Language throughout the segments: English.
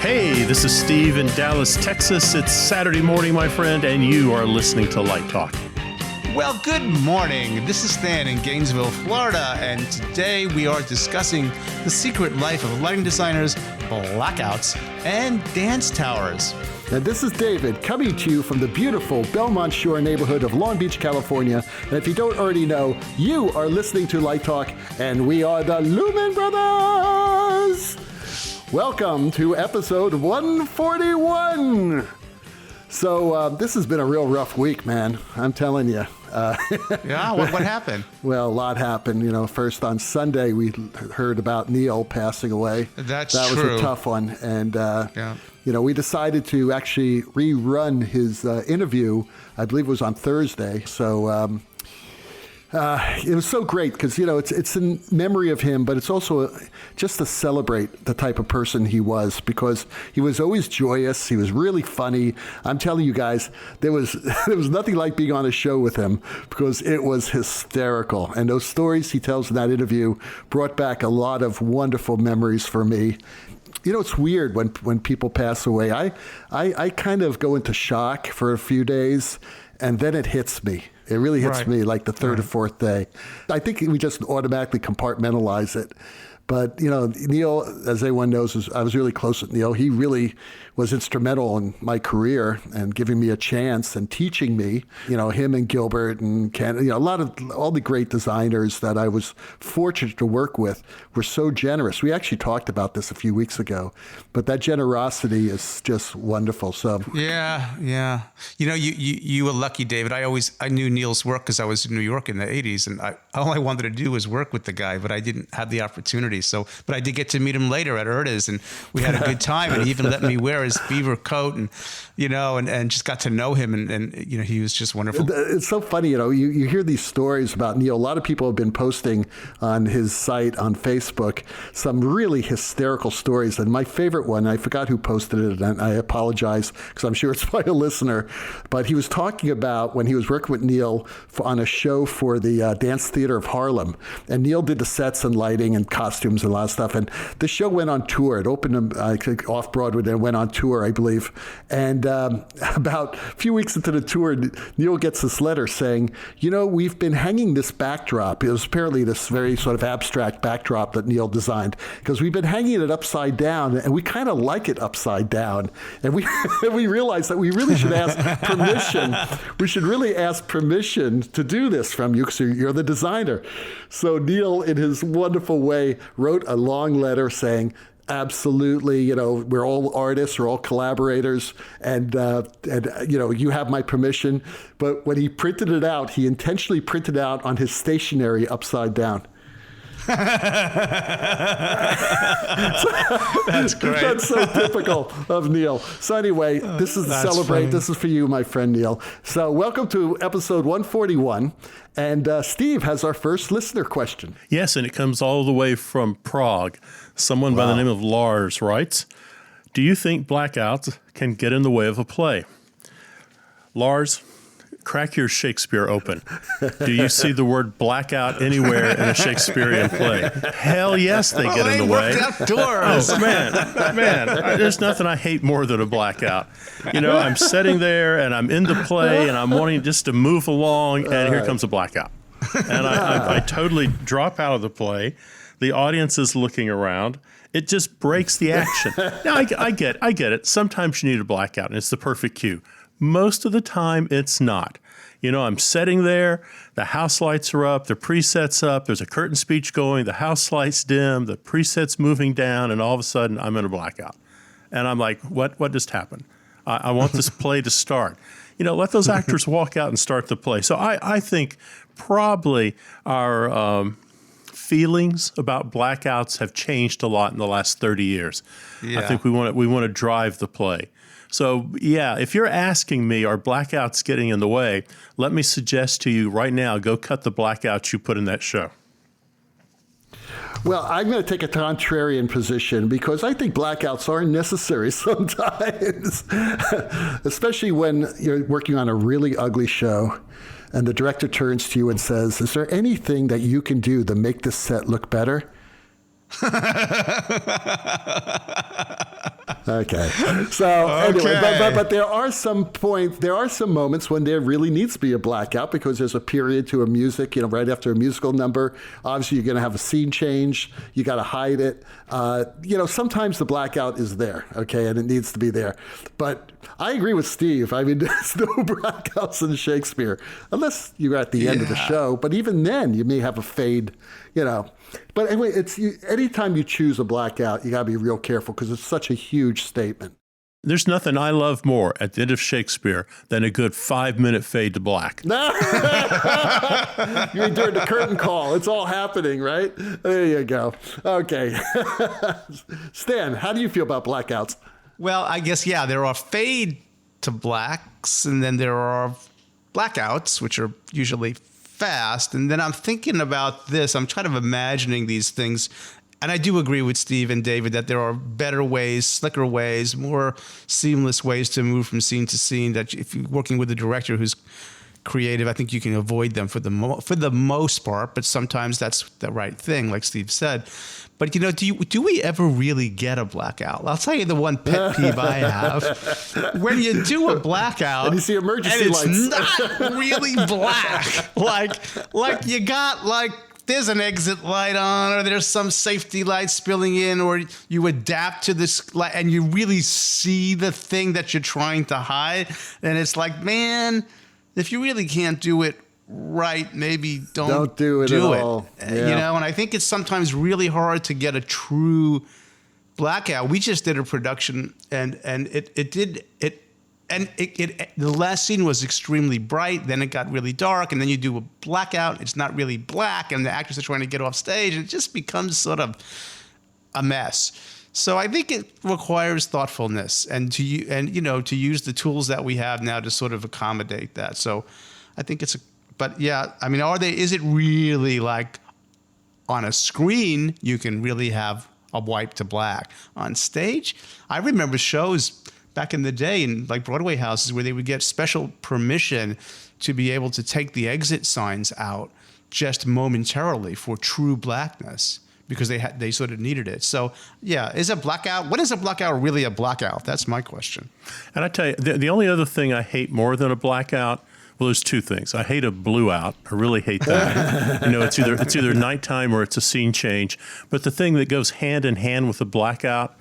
Hey, this is Steve in Dallas, Texas. It's Saturday morning, my friend, and you are listening to Light Talk. Well, good morning. This is Stan in Gainesville, Florida, and today we are discussing the secret life of lighting designers, blackouts, and dance towers. And this is David coming to you from the beautiful Belmont Shore neighborhood of Long Beach, California. And if you don't already know, you are listening to Light Talk, and we are the Lumen Brothers. Welcome to episode 141. So this has been a real rough week, man. I'm telling you. Yeah, what happened? Well, a lot happened. You know, first on Sunday, we heard about Neil passing away. That was true. a tough one. And, you know, we decided to actually rerun his interview. I believe it was on Thursday. So it was so great because, you know, it's in memory of him, but it's also just to celebrate the type of person he was, because he was always joyous. He was really funny. I'm telling you guys, there was nothing like being on a show with him because it was hysterical. And those stories he tells in that interview brought back a lot of wonderful memories for me. You know, it's weird when people pass away. I kind of go into shock for a few days, and then it hits me. It really hits me like the third or fourth day. I think we just automatically compartmentalize it. But, you know, Neil, as everyone knows, I was really close with Neil. He really was instrumental in my career and giving me a chance and teaching me, you know, him and Gilbert and Ken, you know, all the great designers that I was fortunate to work with were so generous. We actually talked about this a few weeks ago, but that generosity is just wonderful. So Yeah. You know, you were lucky, David. I knew Neil's work because I was in New York in the 80s, and all I wanted to do was work with the guy, but I didn't have the opportunity. So, but I did get to meet him later at Erda's, and we had a good time, and he even let me wear his beaver coat, and, you know, and just got to know him, and you know, he was just wonderful. It's so funny, you know, you hear these stories about Neil. A lot of people have been posting on his site on Facebook some really hysterical stories, and my favorite one, I forgot who posted it, and I apologize because I'm sure it's by a listener, but he was talking about when he was working with Neil on a show for the Dance Theater of Harlem, and Neil did the sets and lighting and costumes and a lot of stuff, and the show went on tour. It opened off Broadway, then went on tour, I believe, and about a few weeks into the tour, Neil gets this letter saying, you know, we've been hanging this backdrop. It was apparently this very sort of abstract backdrop that Neil designed, because we've been hanging it upside down, and we kind of like it upside down, and we realized that we really should ask permission. We should really ask permission to do this from you because you're the designer. So Neil, in his wonderful way, wrote a long letter saying, absolutely, you know, we're all artists, we're all collaborators, and you know, you have my permission. But when he printed it out, he intentionally printed out on his stationery upside down. That's great. That's so typical of Neil. So anyway, this is to celebrate. Funny. This is for you, my friend Neil. So welcome to episode 141. And Steve has our first listener question. Yes, and it comes all the way from Prague. Someone by the name of Lars writes, do you think blackouts can get in the way of a play? Lars, crack your Shakespeare open. Do you see the word blackout anywhere in a Shakespearean play? Hell yes, they get in the way. Outdoors. Oh, man, there's nothing I hate more than a blackout. You know, I'm sitting there and I'm in the play and I'm wanting just to move along, and here comes a blackout. And I totally drop out of the play. The audience is looking around. It just breaks the action. Now, I get it. Sometimes you need a blackout, and it's the perfect cue. Most of the time, it's not. You know, I'm sitting there, the house lights are up, the preset's up, there's a curtain speech going, the house lights dim, the preset's moving down, and all of a sudden, I'm in a blackout. And I'm like, what just happened? I want this play to start. You know, let those actors walk out and start the play. So I think probably our feelings about blackouts have changed a lot in the last 30 years. Yeah. I think we want to drive the play. So, yeah, if you're asking me, are blackouts getting in the way, let me suggest to you right now, go cut the blackouts you put in that show. Well, I'm going to take a contrarian position because I think blackouts are necessary sometimes, especially when you're working on a really ugly show and the director turns to you and says, is there anything that you can do to make this set look better? Okay. So anyway, but there are some moments when there really needs to be a blackout because there's a period to a music, right after a musical number. Obviously, you're going to have a scene change. You got to hide it. Sometimes the blackout is there, okay, and it needs to be there. But I agree with Steve. I mean, there's no blackouts in Shakespeare unless you're at the end of the show. But even then, you may have a fade, But anyway, anytime you choose a blackout, you got to be real careful because it's such a huge statement. There's nothing I love more at the end of Shakespeare than a good 5-minute fade to black. You mean during the curtain call. It's all happening, right? There you go. Okay. Stan, how do you feel about blackouts? Well, I guess, there are fade to blacks, and then there are blackouts, which are usually fast. And then I'm thinking about this. I'm kind of imagining these things. And I do agree with Steve and David that there are better ways, slicker ways, more seamless ways to move from scene to scene, that if you're working with a director who's creative, I think you can avoid them for the most part, but sometimes that's the right thing, like Steve said. But, do we ever really get a blackout? I'll tell you the one pet peeve I have. When you do a blackout and you see emergency and lights. It's not really black. like you got there's an exit light on, or there's some safety light spilling in, or you adapt to this light and you really see the thing that you're trying to hide. And it's like, man, if you really can't do it right, maybe don't do it at all. Yeah. And I think it's sometimes really hard to get a true blackout. We just did a production and the last scene was extremely bright, then it got really dark, and then you do a blackout, it's not really black, and the actors are trying to get off stage, and it just becomes sort of a mess. So I think it requires thoughtfulness and to use the tools that we have now to sort of accommodate that. So I think is it really like on a screen you can really have a wipe to black? On stage, I remember shows back in the day in like Broadway houses where they would get special permission to be able to take the exit signs out just momentarily for true blackness because they sort of needed it. So is a blackout? When is a blackout really a blackout? That's my question. And I tell you, the only other thing I hate more than a blackout, well, there's two things. I hate a blue out. I really hate that. It's either nighttime or it's a scene change. But the thing that goes hand in hand with a blackout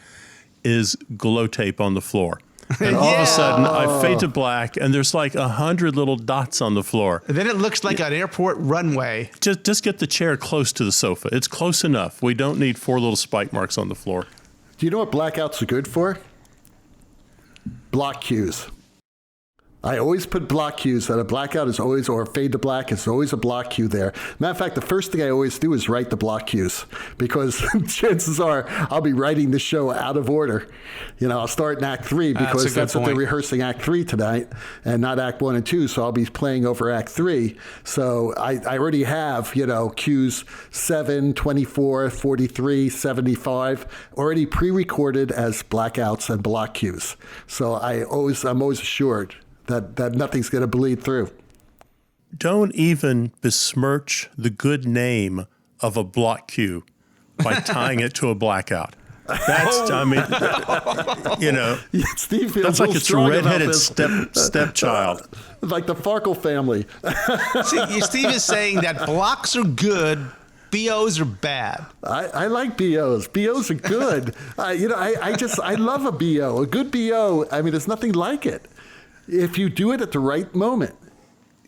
is glow tape on the floor. And all of a sudden, I fade to black, and there's like 100 little dots on the floor. And then it looks like an airport runway. Just get the chair close to the sofa. It's close enough. We don't need 4 little spike marks on the floor. Do you know what blackouts are good for? Block cues. I always put block cues that a blackout is always, or fade to black is always a block cue there. Matter of fact, the first thing I always do is write the block cues because chances are I'll be writing the show out of order. I'll start in Act 3 because that's what they're rehearsing Act 3 tonight and not Act 1 and 2. So I'll be playing over Act 3. So I already have, cues 7, 24, 43, 75 already pre-recorded as blackouts and block cues. So I'm always assured that nothing's going to bleed through. Don't even besmirch the good name of a block cue by tying it to a blackout. That's, Steve feels that's like it's a redheaded stepchild. Like the Farkle family. See, Steve is saying that blocks are good, BOs are bad. I like BOs. BOs are good. I love a BO. A good BO, there's nothing like it. If you do it at the right moment.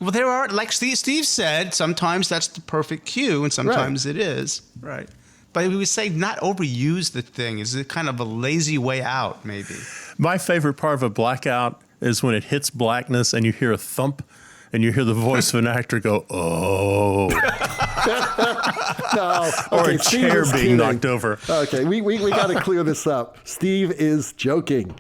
Well, there are, like Steve said, sometimes that's the perfect cue, and sometimes it is. Right. But we would say not overuse the thing. Is it kind of a lazy way out, maybe? My favorite part of a blackout is when it hits blackness and you hear a thump and you hear the voice of an actor go, oh. No. Or a chair being knocked over. Okay, we got to clear this up. Steve is joking.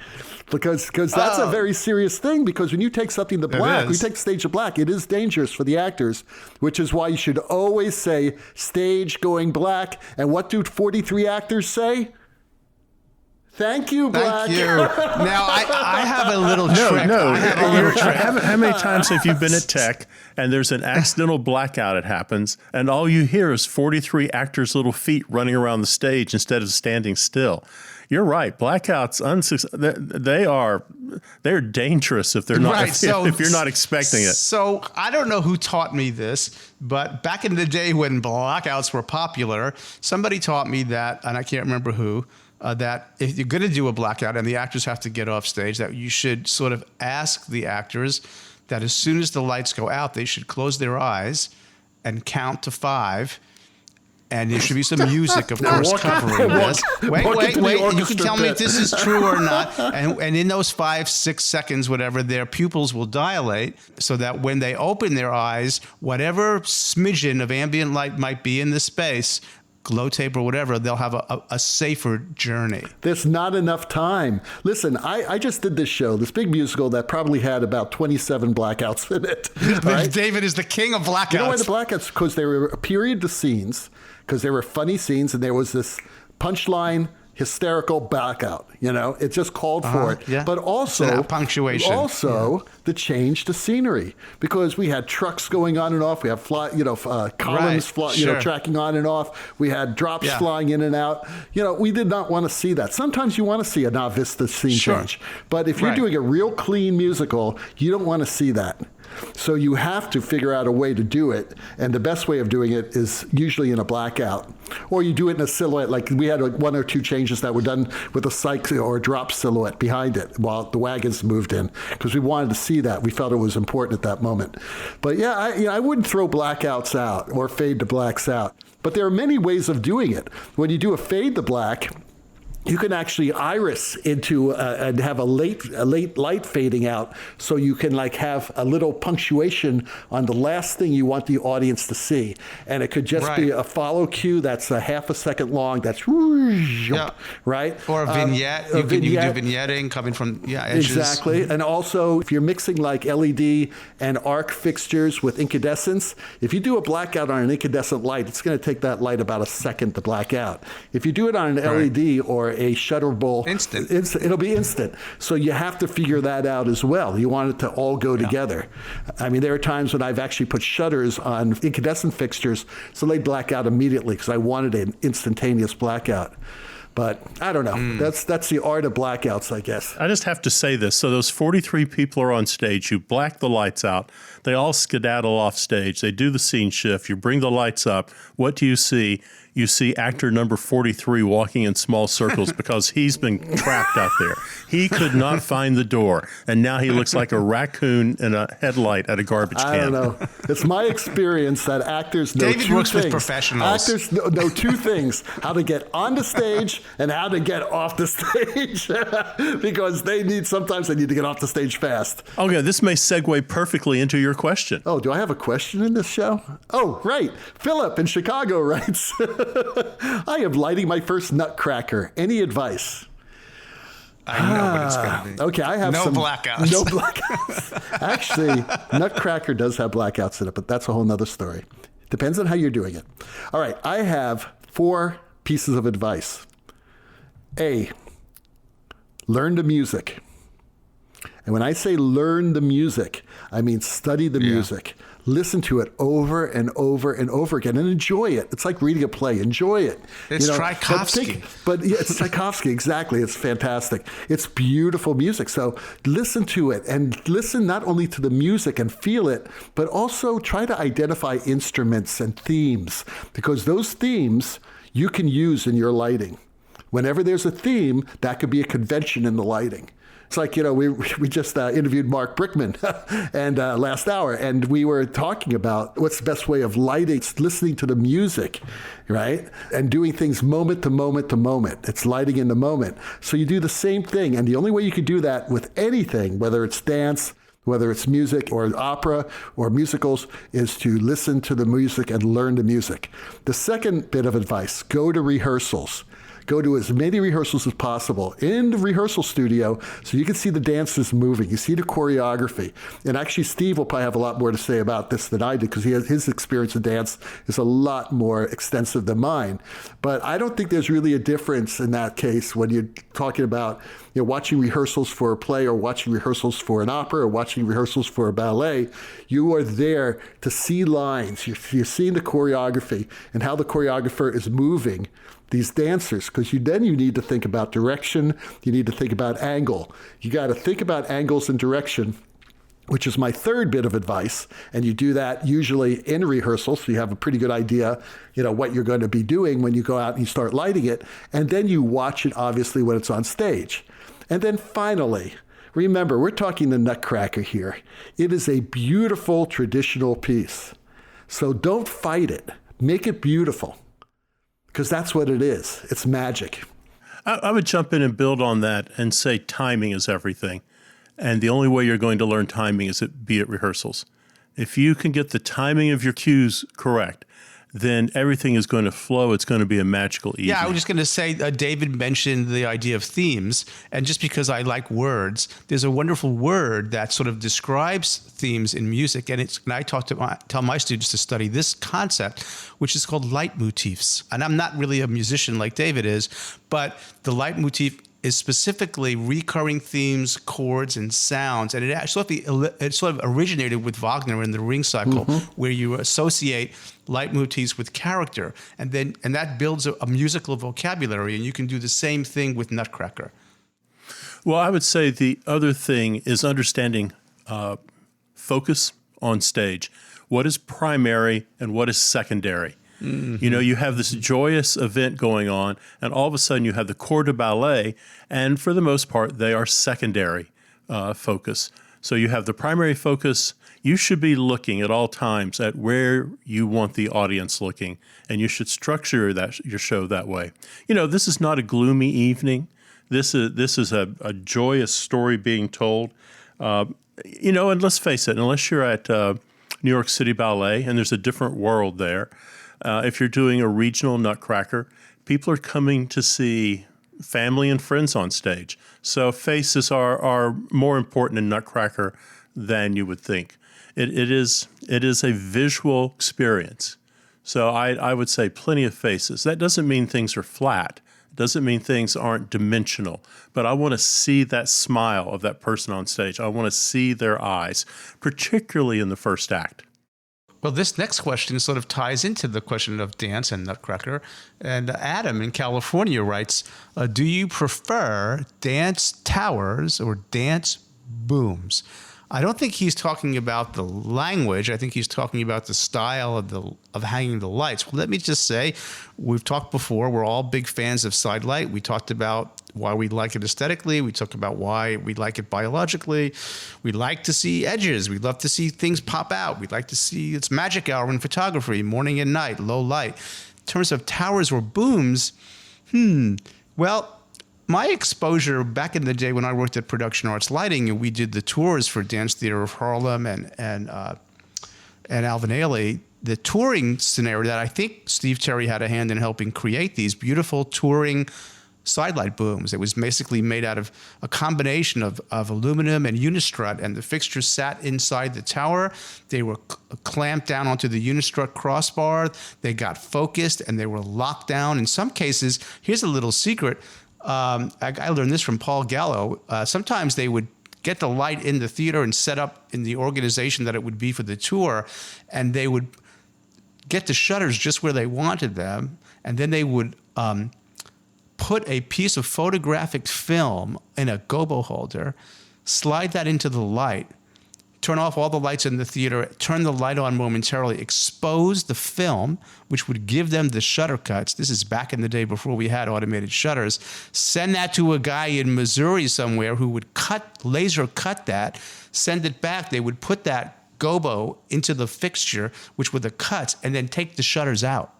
Because that's a very serious thing. Because when you take something to black, we take stage to black, it is dangerous for the actors, which is why you should always say stage going black. And what do 43 actors say? Thank you, Black. Thank you. Now, I have a little trick. No. How many times have you been at tech and there's an accidental blackout, it happens, and all you hear is 43 actors' little feet running around the stage instead of standing still? you're right. Blackouts, they're dangerous if they're not, Right, so- if you're not expecting it. So I don't know who taught me this, but back in the day when blackouts were popular, somebody taught me that, and I can't remember who, that if you're going to do a blackout and the actors have to get off stage, that you should sort of ask the actors that as soon as the lights go out, they should close their eyes and count to 5. And there should be some music, of course, covering this. Wait. You can tell me if this is true or not. And in those 5-6 seconds, whatever, their pupils will dilate so that when they open their eyes, whatever smidgen of ambient light might be in the space, glow tape or whatever, they'll have a safer journey. There's not enough time. Listen, I just did this show, this big musical that probably had about 27 blackouts in it. Right? David is the king of blackouts. You know why the blackouts? Because they were a period of scenes, because they were funny scenes, and there was this punchline, hysterical blackout. It just called for it. Yeah. But also punctuation. The change to scenery, because we had trucks going on and off. We had columns tracking on and off. We had drops flying in and out. We did not want to see that. Sometimes you want to see a novice scene change, but if you're doing a real clean musical, you don't want to see that. So you have to figure out a way to do it, and the best way of doing it is usually in a blackout, or you do it in a silhouette. Like we had 1 or 2 changes that were done with a cycle or a drop silhouette behind it while the wagons moved in, because we wanted to see that. We felt it was important at that moment. But I wouldn't throw blackouts out or fade to blacks out. But there are many ways of doing it. When you do a fade to black, you can actually iris into and have a late light fading out, so you can have a little punctuation on the last thing you want the audience to see, and it could just be a follow cue that's a half a second long. That's right, or a vignette. You do vignetting coming from edges. Exactly, and also if you're mixing like LED and arc fixtures with incandescence, if you do a blackout on an incandescent light, it's going to take that light about a second to black out. If you do it on an LED or a shutterable, it'll be instant. So you have to figure that out as well. You want it to all go together. I mean, there are times when I've actually put shutters on incandescent fixtures so they black out immediately, because I wanted an instantaneous blackout. But I don't know. That's the art of blackouts, I guess. I just have to say this. So those 43 people are on stage. You black the lights out. They all skedaddle off stage. They do the scene shift. You bring the lights up. What do you see? You see actor number 43 walking in small circles because he's been trapped out there. He could not find the door, and now he looks like a raccoon in a headlight at a garbage can. I don't know. It's my experience that actors know David two works things. with professionals. Actors know 2 things: how to get on the stage and how to get off the stage, because sometimes they need to get off the stage fast. Okay, this may segue perfectly into your question. Oh, do I have a question in this show? Oh, right. Philip in Chicago writes, I am lighting my first Nutcracker. Any advice? I know what it's going to be. Okay, I have no blackouts. No blackouts. Actually, Nutcracker does have blackouts in it, but that's a whole nother story. Depends on how you're doing it. All right, I have 4 pieces of advice. A, learn the music. And when I say learn the music, I mean study the music. Listen to it over and over and over again and enjoy it. It's like reading a play. Enjoy it. It's Tchaikovsky. But it's Tchaikovsky, exactly. It's fantastic. It's beautiful music. So listen to it, and listen not only to the music and feel it, but also try to identify instruments and themes, because those themes you can use in your lighting. Whenever there's a theme, that could be a convention in the lighting. It's like, we just interviewed Mark Brickman and last hour, and we were talking about what's the best way of lighting. It's listening to the music, right? And doing things moment to moment to moment. It's lighting in the moment. So you do the same thing. And the only way you can do that with anything, whether it's dance, whether it's music or opera or musicals, is to listen to the music and learn the music. The second bit of advice, go to rehearsals. Go to as many rehearsals as possible in the rehearsal studio so you can see the dancers moving. You see the choreography. And actually, Steve will probably have a lot more to say about this than I did, because his experience in dance is a lot more extensive than mine. But I don't think there's really a difference in that case when you're talking about watching rehearsals for a play or watching rehearsals for an opera or watching rehearsals for a ballet. You are there to see lines. You're seeing the choreography and how the choreographer is moving these dancers, because then you need to think about direction. You need to think about angle. You got to think about angles and direction, which is my third bit of advice. And you do that usually in rehearsal, so you have a pretty good idea, what you're going to be doing when you go out and you start lighting it. And then you watch it, obviously, when it's on stage. And then finally, remember, we're talking the Nutcracker here. It is a beautiful traditional piece. So don't fight it. Make it beautiful, because that's what it is. It's magic. I would jump in and build on that and say timing is everything. And the only way you're going to learn timing is be at rehearsals. If you can get the timing of your cues correct, then everything is going to flow. It's going to be a magical evening. Yeah, I was just going to say, David mentioned the idea of themes. And just because I like words, there's a wonderful word that sort of describes themes in music. And I tell my students to study this concept, which is called Leitmotifs. And I'm not really a musician like David is, but the Leitmotif is specifically recurring themes, chords, and sounds. And it sort of originated with Wagner in the Ring Cycle, where you associate leitmotifs with character. And that builds a musical vocabulary, and you can do the same thing with Nutcracker. Well, I would say the other thing is understanding focus on stage. What is primary and what is secondary? Mm-hmm. You have this joyous event going on, and all of a sudden you have the corps de ballet, and for the most part, they are secondary focus. So you have the primary focus. You should be looking at all times at where you want the audience looking, and you should structure your show that way. This is not a gloomy evening. This is a joyous story being told. And let's face it, unless you're at New York City Ballet, and there's a different world there, if you're doing a regional Nutcracker, people are coming to see family and friends on stage. So faces are more important in Nutcracker than you would think. It is a visual experience. So I would say plenty of faces. That doesn't mean things are flat. It doesn't mean things aren't dimensional. But I want to see that smile of that person on stage. I want to see their eyes, particularly in the first act. Well, this next question sort of ties into the question of dance and Nutcracker. And Adam in California writes, do you prefer dance towers or dance booms? I don't think he's talking about the language. I think he's talking about the style of hanging the lights. Well, let me just say, we've talked before, we're all big fans of sidelight. We talked about why we like it aesthetically. We talked about why we like it biologically. We like to see edges. We love to see things pop out. We like to see its magic hour in photography, morning and night, low light. In terms of towers or booms, well, my exposure back in the day when I worked at Production Arts Lighting and we did the tours for Dance Theater of Harlem and Alvin Ailey, the touring scenario that I think Steve Terry had a hand in helping create these beautiful touring sidelight booms. It was basically made out of a combination of aluminum and unistrut, and the fixtures sat inside the tower. They were clamped down onto the unistrut crossbar. They got focused, and they were locked down. In some cases, here's a little secret. I learned this from Paul Gallo. Sometimes they would get the light in the theater and set up in the organization that it would be for the tour, and they would get the shutters just where they wanted them, and then they would put a piece of photographic film in a gobo holder, slide that into the light, turn off all the lights in the theater, turn the light on momentarily, expose the film, which would give them the shutter cuts. This is back in the day before we had automated shutters. Send that to a guy in Missouri somewhere who would laser cut that, send it back. They would put that gobo into the fixture, which were the cuts, and then take the shutters out.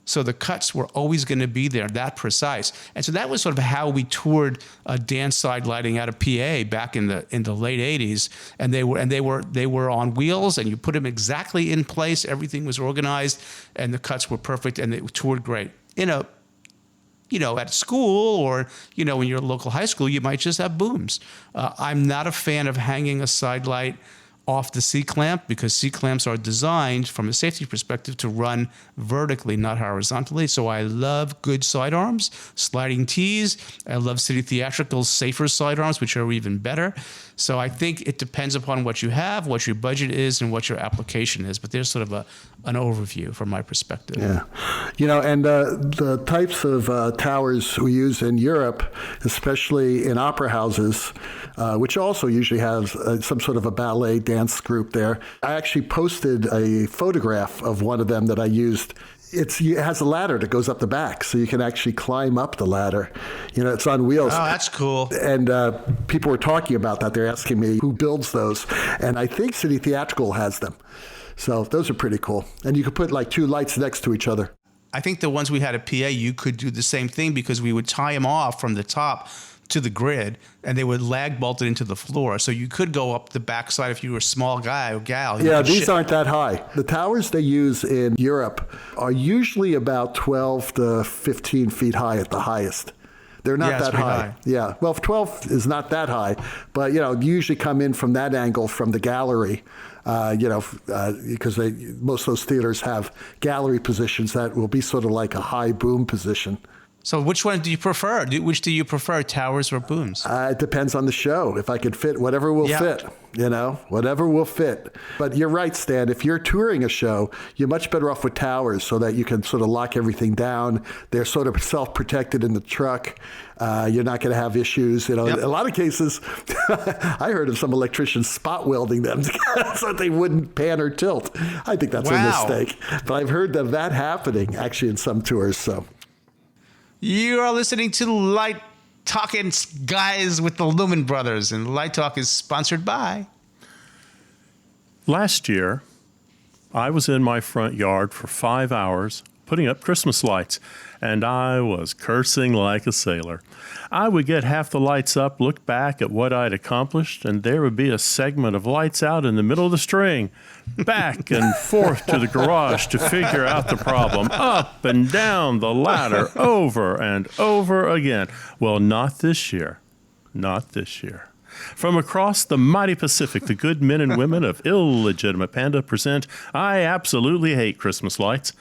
So the cuts were always going to be there, that precise. And so that was sort of how we toured dance side lighting out of PA back in the late 80s. And they were on wheels, and you put them exactly in place. Everything was organized, and the cuts were perfect, and they toured great. At school or, in your local high school, you might just have booms. I'm not a fan of hanging a side light off the C-clamp, because C-clamps are designed from a safety perspective to run vertically, not horizontally. So I love good sidearms, sliding T's. I love City Theatrical's safer sidearms, which are even better. So I think it depends upon what you have, what your budget is, and what your application is. But there's sort of an overview from my perspective. Yeah. And the types of towers we use in Europe, especially in opera houses, which also usually has some sort of a ballet dance group there. I actually posted a photograph of one of them that I used. It has a ladder that goes up the back, so you can actually climb up the ladder. It's on wheels. Oh, that's cool. And people were talking about that. They're asking me who builds those. And I think City Theatrical has them. So those are pretty cool. And you could put like two lights next to each other. I think the ones we had at PA, you could do the same thing, because we would tie them off from the top to the grid, and they would lag bolt it into the floor. So you could go up the backside if you were a small guy or gal. Yeah, these aren't that high. The towers they use in Europe are usually about 12 to 15 feet high at the highest. They're not that high. Yeah, well, 12 is not that high, but you usually come in from that angle from the gallery. Because most of those theaters have gallery positions that will be sort of like a high boom position. So which one do you prefer? Which do you prefer, towers or booms? It depends on the show. If I could fit, whatever will fit, whatever will fit. But you're right, Stan. If you're touring a show, you're much better off with towers so that you can sort of lock everything down. They're sort of self-protected in the truck. You're not going to have issues. In a lot of cases, I heard of some electricians spot welding them so that they wouldn't pan or tilt. I think that's a mistake. But I've heard of that happening actually in some tours. So. You are listening to Light Talking Guys with the Lumen Brothers, and Light Talk is sponsored by. Last year, I was in my front yard for 5 hours putting up Christmas lights, and I was cursing like a sailor. I would get half the lights up, look back at what I'd accomplished, and there would be a segment of lights out in the middle of the string, back and forth to the garage to figure out the problem, up and down the ladder, over and over again. Well, not this year. Not this year. From across the mighty Pacific, the good men and women of Illegitimate Panda present I Absolutely Hate Christmas Lights.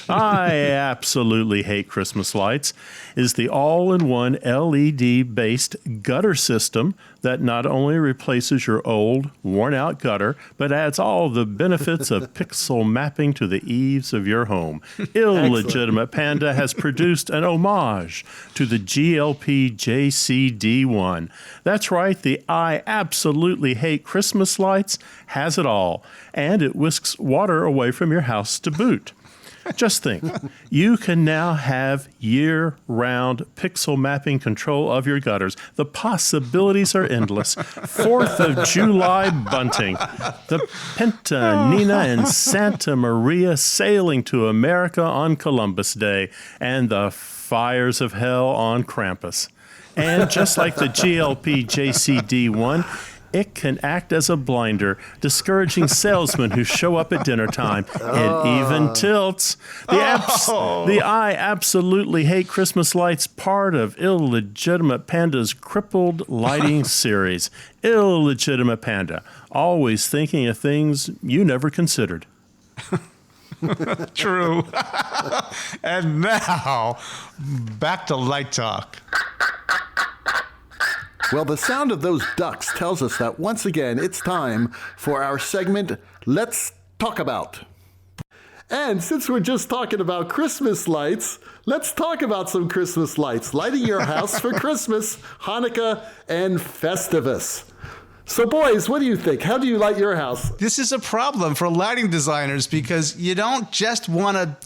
I Absolutely Hate Christmas Lights is the all-in-one LED-based gutter system that not only replaces your old, worn-out gutter, but adds all the benefits of pixel mapping to the eaves of your home. Illegitimate Panda has produced an homage to the GLP JCD1. That's right, the I Absolutely Hate Christmas Lights has it all, and it whisks water away from your house to boot. Just think, you can now have year-round pixel mapping control of your gutters. The possibilities are endless. 4th of July bunting, the Pinta, Nina, and Santa Maria sailing to America on Columbus Day, and the fires of hell on Krampus. And just like the GLP JCD1, it can act as a blinder, discouraging salesmen who show up at dinner time. It even tilts. The I Absolutely Hate Christmas Lights, part of Illegitimate Panda's crippled lighting series. Illegitimate Panda, always thinking of things you never considered. True. And now, back to Light Talk. Well, the sound of those ducks tells us that once again it's time for our segment, Let's Talk About. And since we're just talking about Christmas lights, let's talk about some Christmas lights. Lighting your house for Christmas, Hanukkah, and Festivus. So boys, what do you think? How do you light your house? This is a problem for lighting designers, because you don't just want to...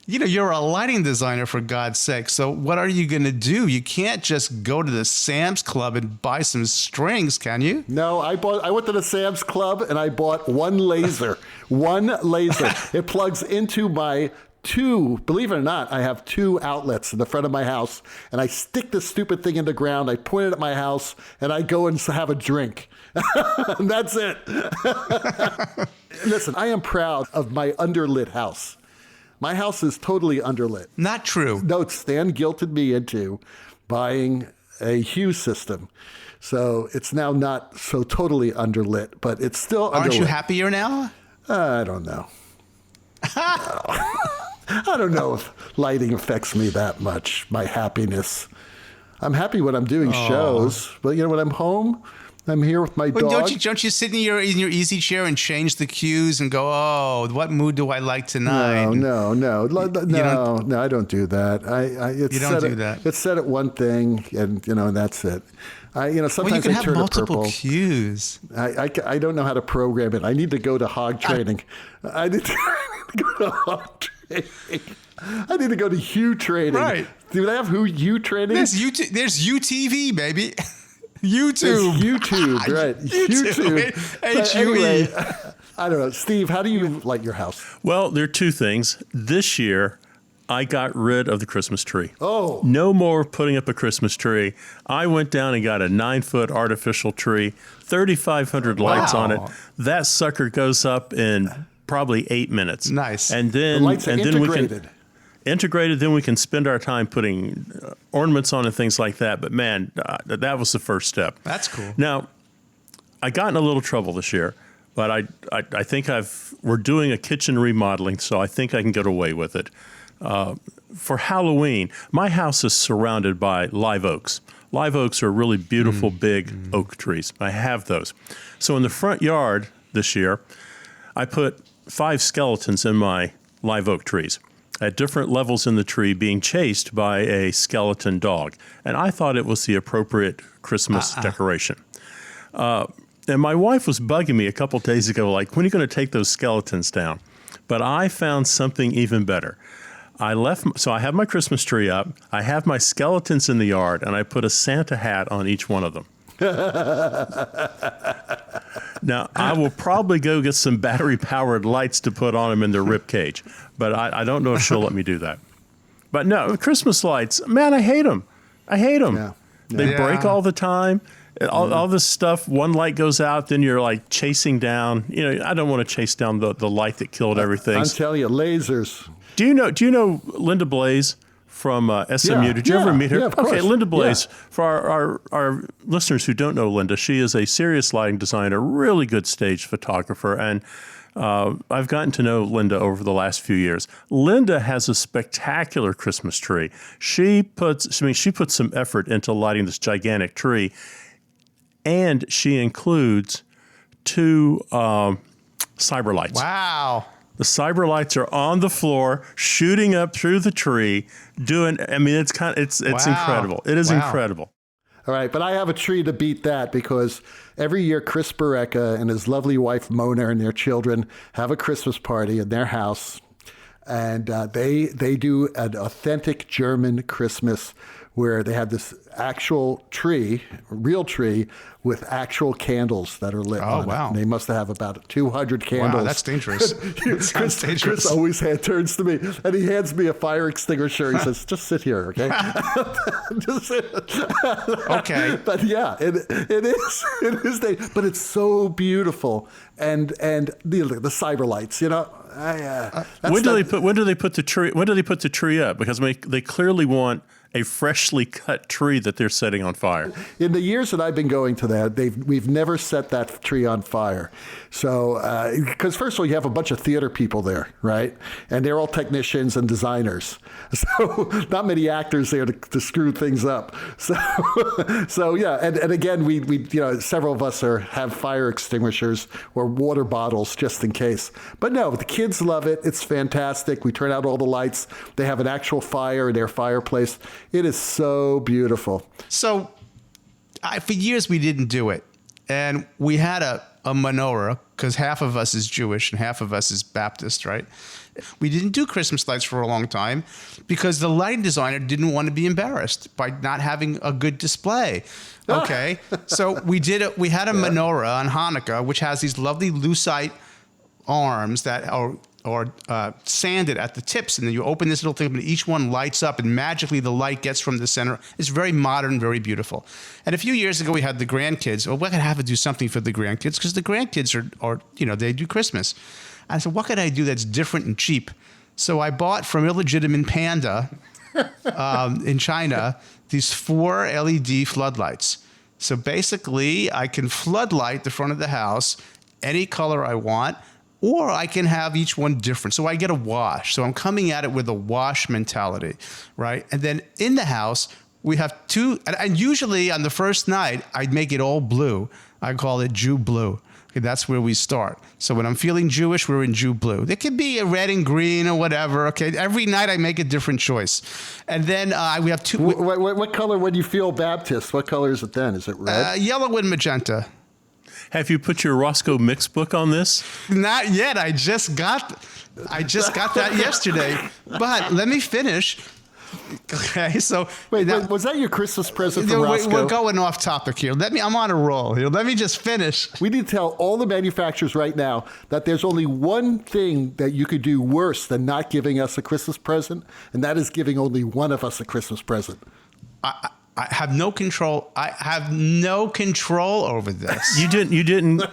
you're a lighting designer, for God's sake. So what are you going to do? You can't just go to the Sam's Club and buy some strings, can you? No, I went to the Sam's Club and I bought one laser. One laser. It plugs into my believe it or not, I have 2 outlets in the front of my house, and I stick this stupid thing in the ground, I point it at my house, and I go and have a drink. And that's it. Listen, I am proud of my underlit house. My house is totally underlit. Not true. No, Stan guilted me into buying a Hue system. So it's now not so totally underlit, but it's still underlit. Aren't you happier now? I don't know. I don't know if lighting affects me that much, my happiness. I'm happy when I'm doing shows, but when I'm home, I'm here with my dog. Don't you sit in your easy chair and change the cues and go, oh, what mood do I like tonight? No, I don't do that. You don't do that. It's set at one thing, and that's it. Sometimes you can I have turn multiple it purple. cues. I don't know how to program it. I need to go to hog training. I need to go to hog training. I need to go to Hue training. Right. Do they have Hue training? There's UTV, baby. YouTube. It's YouTube, right. YouTube. H-U-E. I don't know. Steve, how do you light your house? Well, there are two things. This year, I got rid of the Christmas tree. Oh. No more putting up a Christmas tree. I went down and got a 9-foot artificial tree, 3,500 lights on it. That sucker goes up in probably 8 minutes. Nice. And then, The lights are integrated. Then we can spend our time putting ornaments on and things like that. But man, that was the first step. That's cool. Now, I got in a little trouble this year, but I think we're doing a kitchen remodeling, so I think I can get away with it. For Halloween, my house is surrounded by live oaks. Live oaks are really beautiful, big oak trees. I have those. So in the front yard this year, I put 5 skeletons in my live oak trees at different levels in the tree, being chased by a skeleton dog. And I thought it was the appropriate Christmas decoration. And my wife was bugging me a couple days ago, like, when are you going to take those skeletons down? But I found something even better. So I have my Christmas tree up, I have my skeletons in the yard, and I put a Santa hat on each one of them. Now, I will probably go get some battery-powered lights to put on them in their rib cage, but I don't know if she'll let me do that. But no, Christmas lights, man, I hate them. Yeah. They break all the time. All this stuff, one light goes out, then you're like chasing down. I don't want to chase down the light that killed everything. I'm telling you, lasers. Do you know Linda Blaze from SMU? Yeah, Did you ever meet her? yeah, of course. Okay, Linda Blaze. Yeah. For our listeners who don't know Linda, she is a serious lighting designer, really good stage photographer, and I've gotten to know Linda over the last few years. Linda has a spectacular Christmas tree. She puts some effort into lighting this gigantic tree, and she includes 2 cyber lights. Wow. The cyber lights are on the floor, shooting up through the tree, it's incredible. It is incredible. All right, but I have a tree to beat that, because every year Chris Barecca and his lovely wife Mona and their children have a Christmas party in their house, and they do an authentic German Christmas where they have this actual tree, real tree, with actual candles that are lit on it. And they must have about 200 candles. Wow, that's dangerous. Chris always turns to me, and he hands me a fire extinguisher. He says, just sit here, okay? Just sit. Okay. But yeah, it is, but it's so beautiful. And the cyber lights, when do they put the tree up? Because they clearly want a freshly cut tree that they're setting on fire. In the years that I've been going to that, we've never set that tree on fire. So, because first of all, you have a bunch of theater people there, right? And they're all technicians and designers. So not many actors there to screw things up. So yeah. And again, we several of us have fire extinguishers or water bottles just in case. But no, the kids love it. It's fantastic. We turn out all the lights. They have an actual fire in their fireplace. It is so beautiful. So for years we didn't do it. And we had a menorah, because half of us is Jewish and half of us is Baptist, right? We didn't do Christmas lights for a long time because the lighting designer didn't want to be embarrassed by not having a good display. Okay, so we had a menorah on Hanukkah, which has these lovely lucite arms that are sanded at the tips, and then you open this little thing, and each one lights up, and magically the light gets from the center. It's very modern, very beautiful. And a few years ago, we had the grandkids. Well, we're gonna have to do something for the grandkids, because the grandkids are they do Christmas. I said, what could I do that's different and cheap? So I bought from Illigitimate Panda in China these 4 LED floodlights. So basically, I can floodlight the front of the house any color I want, or I can have each one different. So I get a wash. So I'm coming at it with a wash mentality, right? And then in the house, we have 2, and usually on the first night, I'd make it all blue. I call it Jew blue. Okay, that's where we start. So when I'm feeling Jewish, we're in Jew blue. There could be a red and green or whatever. Okay, every night I make a different choice. And then we have 2. What color when you feel Baptist? What color is it then? Is it red? Yellow and magenta. Have you put your Roscoe mix book on this? Not yet. I just got that yesterday. But let me finish. Okay, so wait, was that your Christmas present from Roscoe? We're going off topic here. I'm on a roll here. Let me just finish. We need to tell all the manufacturers right now that there's only one thing that you could do worse than not giving us a Christmas present, and that is giving only one of us a Christmas present. I have no control. I have no control over this. You didn't.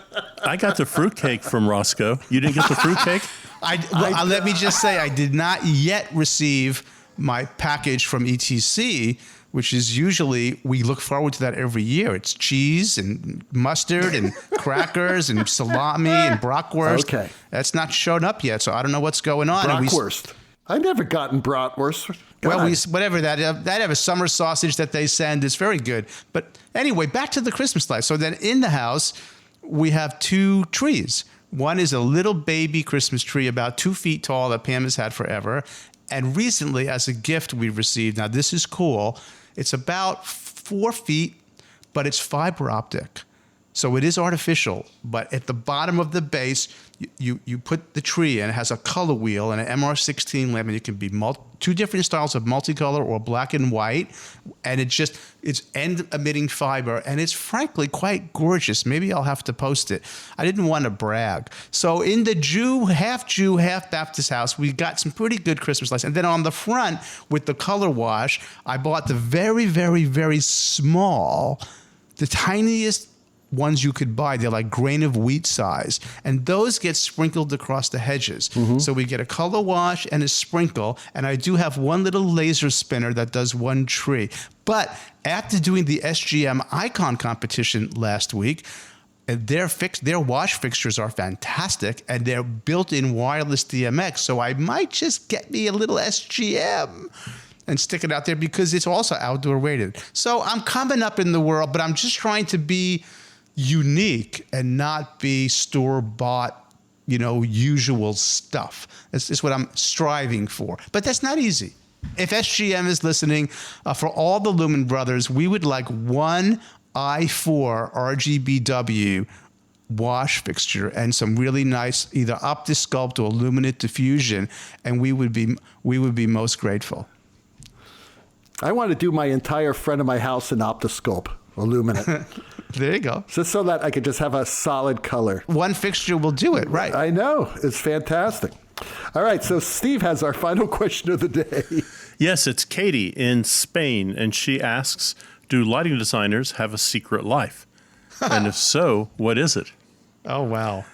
I got the fruitcake from Roscoe. You didn't get the fruitcake? Let me just say, I did not yet receive my package from ETC, which is usually, we look forward to that every year. It's cheese and mustard and crackers and salami and bratwurst. Okay. That's not shown up yet, so I don't know what's going on. Bratwurst. I've never gotten bratwurst. Well, whatever that have a summer sausage that they send. It's very good. But anyway, back to the Christmas lights. So then in the house, we have 2 trees. One is a little baby Christmas tree about 2 feet tall that Pam has had forever. And recently, as a gift we received, now this is cool, it's about 4 feet, but it's fiber optic. So it is artificial, but at the bottom of the base, you put the tree in. It has a color wheel and an MR16 lamp, and it can be 2 different styles of multicolor or black and white, and it's end-emitting fiber, and it's frankly quite gorgeous. Maybe I'll have to post it. I didn't want to brag. So in the Jew, half Baptist house, we got some pretty good Christmas lights. And then on the front, with the color wash, I bought the very, very, very small, the tiniest ones you could buy. They're like grain of wheat size, and those get sprinkled across the hedges. Mm-hmm. So we get a color wash and a sprinkle, and I do have one little laser spinner that does 1 tree. But after doing the SGM icon competition last week, their wash fixtures are fantastic, and they're built-in wireless DMX, so I might just get me a little SGM and stick it out there because it's also outdoor rated. So I'm coming up in the world, but I'm just trying to be unique and not be store-bought, usual stuff. That's what I'm striving for. But that's not easy. If SGM is listening, for all the Lumen Brothers, we would like 1 i4 RGBW wash fixture and some really nice either OptiSculpt or Luminate diffusion, and we would be most grateful. I want to do my entire front of my house in OptiSculpt, Illuminate. There you go. Just so that I could just have a solid color. 1 fixture will do it, right? I know. It's fantastic. All right, so Steve has our final question of the day. Yes, it's Katie in Spain, and she asks, do lighting designers have a secret life? And if so, what is it? Oh, wow.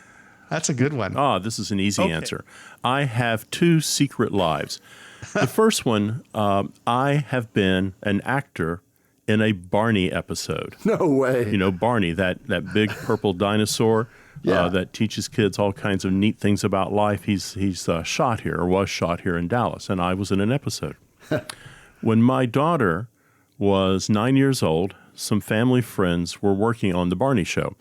That's a good one. This is an easy answer. I have 2 secret lives. The first one, I have been an actor in a Barney episode. No way. Barney, that big purple dinosaur that teaches kids all kinds of neat things about life. He's shot here, or was shot here in Dallas, and I was in an episode. When my daughter was 9 years old, some family friends were working on the Barney show,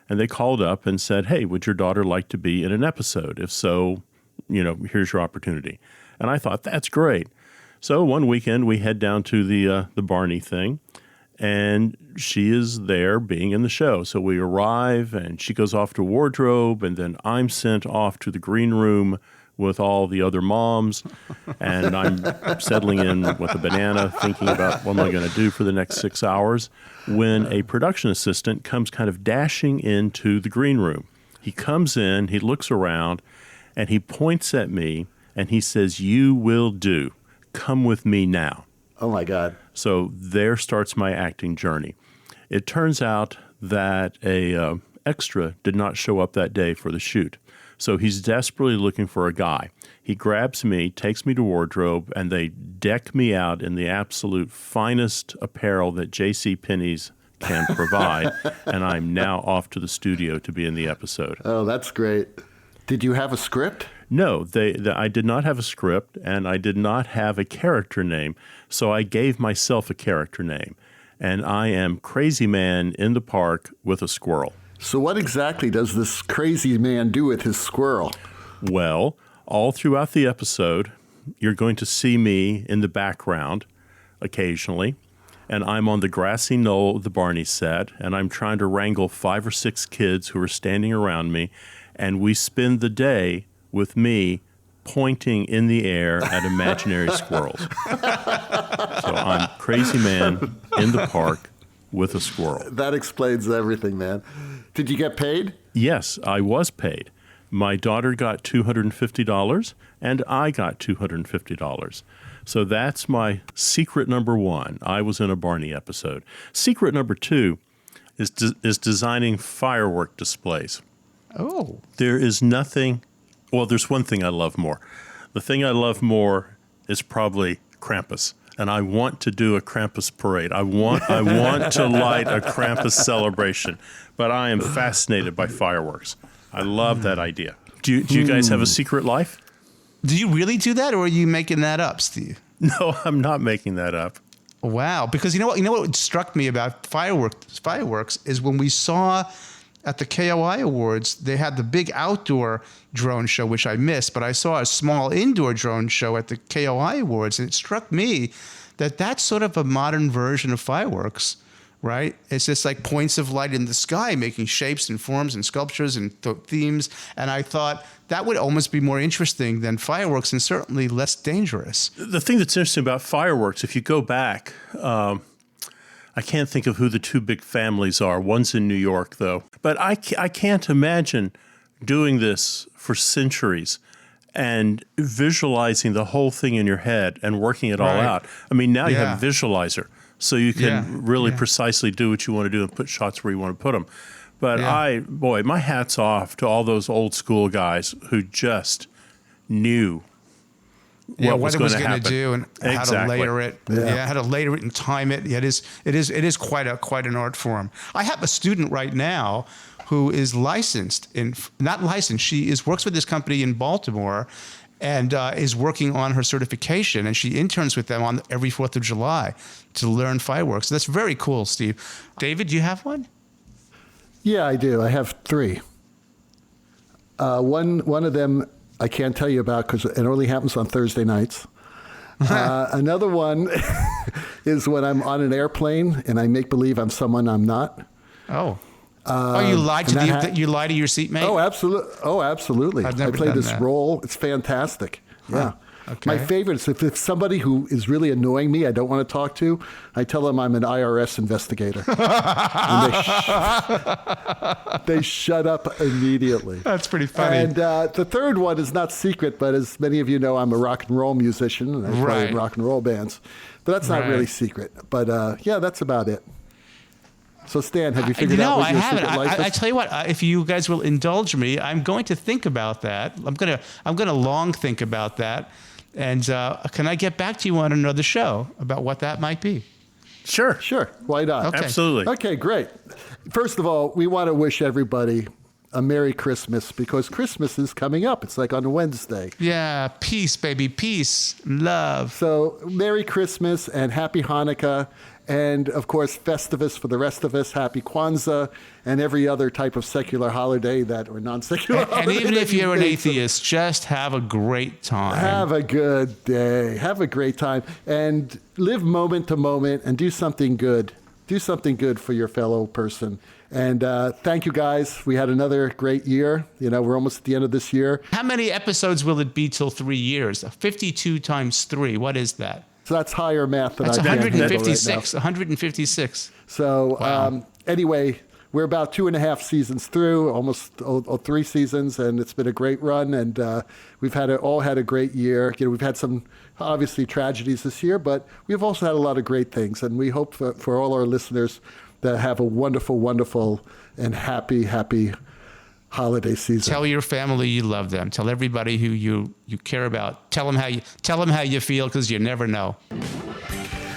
and they called up and said, hey, would your daughter like to be in an episode? If so, here's your opportunity. And I thought, that's great. So one weekend we head down to the Barney thing, and she is there being in the show. So we arrive, and she goes off to wardrobe, and then I'm sent off to the green room with all the other moms, and I'm settling in with a banana, thinking about what am I going to do for the next 6 hours, when a production assistant comes kind of dashing into the green room. He comes in, he looks around, and he points at me, and he says, you will do. Come with me now. Oh, my God. So there starts my acting journey. It turns out that a extra did not show up that day for the shoot. So he's desperately looking for a guy. He grabs me, takes me to wardrobe, and they deck me out in the absolute finest apparel that J.C. Penney's can provide, and I'm now off to the studio to be in the episode. Oh, that's great. Did you have a script? No, I did not have a script, and I did not have a character name, so I gave myself a character name, and I am Crazy Man in the park with a squirrel. So what exactly does this crazy man do with his squirrel? Well, all throughout the episode, you're going to see me in the background occasionally, and I'm on the grassy knoll of the Barney set, and I'm trying to wrangle 5 or 6 kids who are standing around me, and we spend the day with me pointing in the air at imaginary squirrels. So I'm Crazy Man in the park with a squirrel. That explains everything, man. Did you get paid? Yes, I was paid. My daughter got $250, and I got $250. So that's my secret number 1. I was in a Barney episode. Secret number 2 is designing firework displays. Oh. There is nothing, well, there's one thing I love more. The thing I love more is probably Krampus. And I want to do a Krampus parade. I want to light a Krampus celebration. But I am fascinated by fireworks. I love that idea. Do you guys have a secret life? Do you really do that, or are you making that up, Steve? No, I'm not making that up. Wow, because you know what struck me about fireworks is when we saw at the KOI Awards, they had the big outdoor drone show, which I missed, but I saw a small indoor drone show at the KOI Awards, and it struck me that that's sort of a modern version of fireworks, right? It's just like points of light in the sky, making shapes and forms and sculptures and themes. And I thought that would almost be more interesting than fireworks, and certainly less dangerous. The thing that's interesting about fireworks, if you go back, I can't think of who the 2 big families are. One's in New York, though. But I can't imagine doing this for centuries and visualizing the whole thing in your head and working it all out. I mean, now you have a visualizer, so you can really precisely do what you want to do and put shots where you want to put them. But my hat's off to all those old school guys who just knew what it was going to do and how to layer it. How to layer it and time it. Yeah, it is quite an art form. I have a student right now who is not licensed. She works with this company in Baltimore and is working on her certification, and she interns with them on every 4th of July to learn fireworks. That's very cool, Steve. David, do you have one? Yeah, I do. I have 3. One of them I can't tell you about because it only happens on Thursday nights. Another one is when I'm on an airplane and I make believe I'm someone I'm not. Oh. You lied to you lie to your seatmate? Oh, absolutely. I play this role. It's fantastic. Yeah. Okay. My favorite is if somebody who is really annoying me, I don't want to talk to, I tell them I'm an IRS investigator. And they shut up immediately. That's pretty funny. And the third one is not secret, but as many of you know, I'm a rock and roll musician, and I play in rock and roll bands. But that's not really secret. But that's about it. So Stan, have you figured out what your secret life is? I tell you what, if you guys will indulge me, I'm going to think about that. I'm gonna long think about that. And can I get back to you on another show about what that might be? Sure. Why not? Okay. Absolutely. Okay, great. First of all, we want to wish everybody a Merry Christmas because Christmas is coming up. It's like on Wednesday. Yeah, peace, baby, peace, love. So Merry Christmas and Happy Hanukkah. And, of course, Festivus for the rest of us, Happy Kwanzaa, and every other type of secular holiday or non-secular holiday. And even if you're an atheist, just have a great time. Have a good day. Have a great time. And live moment to moment and do something good. Do something good for your fellow person. And thank you, guys. We had another great year. We're almost at the end of this year. How many episodes will it be till 3 years? 52 times 3. What is that? So that's higher math than I can handle right now. 156. So wow. Anyway, we're about 2.5 seasons through, almost 3 seasons, and it's been a great run. And we've all had a great year. We've had some obviously tragedies this year, but we've also had a lot of great things. And we hope for all our listeners that have a wonderful, wonderful, and happy holiday season. Tell your family you love them. Tell everybody who you care about. Tell them how you feel, because you never know.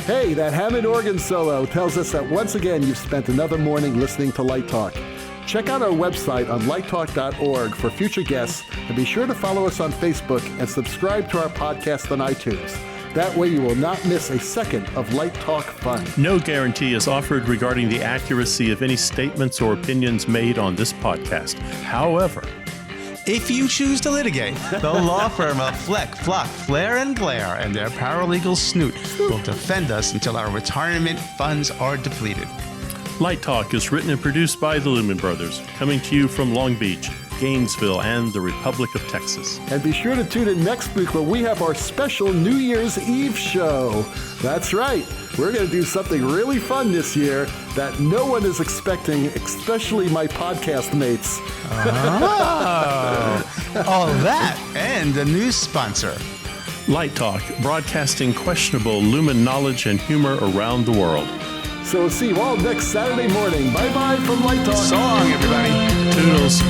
Hey, that Hammond organ solo tells us that once again you've spent another morning listening to Light Talk. Check out our website on lighttalk.org for future guests, and be sure to follow us on Facebook and subscribe to our podcast on iTunes. That way you will not miss a second of Light Talk fun. No guarantee is offered regarding the accuracy of any statements or opinions made on this podcast. However, if you choose to litigate, the law firm of Fleck, Flock, Flair, and Glare and their paralegal Snoot will defend us until our retirement funds are depleted. Light Talk is written and produced by the Lumen Brothers, coming to you from Long Beach, Gainesville, and the Republic of Texas. And be sure to tune in next week when we have our special New Year's Eve show. That's right. We're going to do something really fun this year that no one is expecting, especially my podcast mates. All that and a new sponsor. Light Talk, broadcasting questionable Lumen knowledge and humor around the world. So we'll see you all next Saturday morning. Bye-bye from Light Talk. So long, everybody. Toodles.